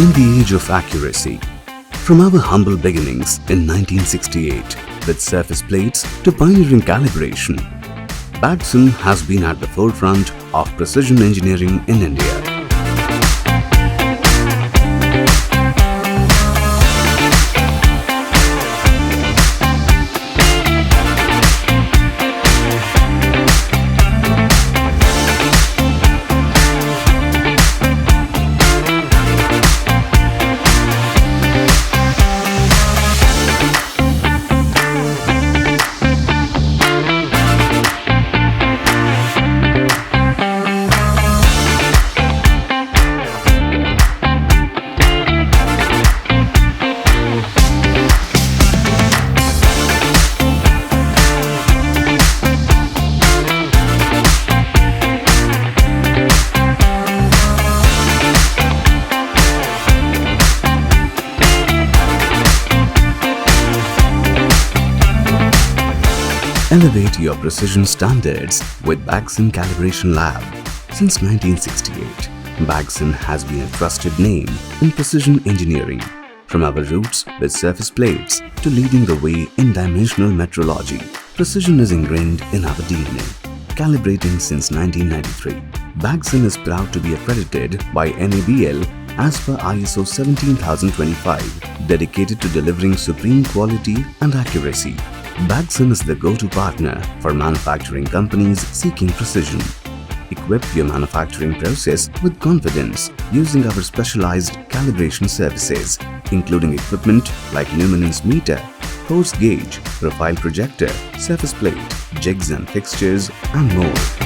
In the age of accuracy, from our humble beginnings in 1968 with surface plates to pioneering calibration, Bagson has been at the forefront of precision engineering in India. Elevate your precision standards with Bagson Calibration Lab. Since 1968, Bagson has been a trusted name in precision engineering, from our roots with surface plates to leading the way in dimensional metrology. Precision is ingrained in our DNA. Calibrating since 1993, Bagson is proud to be accredited by NABL as per ISO 17025, dedicated to delivering supreme quality and accuracy. Bagson is the go-to partner for manufacturing companies seeking precision. Equip your manufacturing process with confidence using our specialized calibration services, including equipment like luminance meter, force gauge, profile projector, surface plate, jigs and fixtures, and more.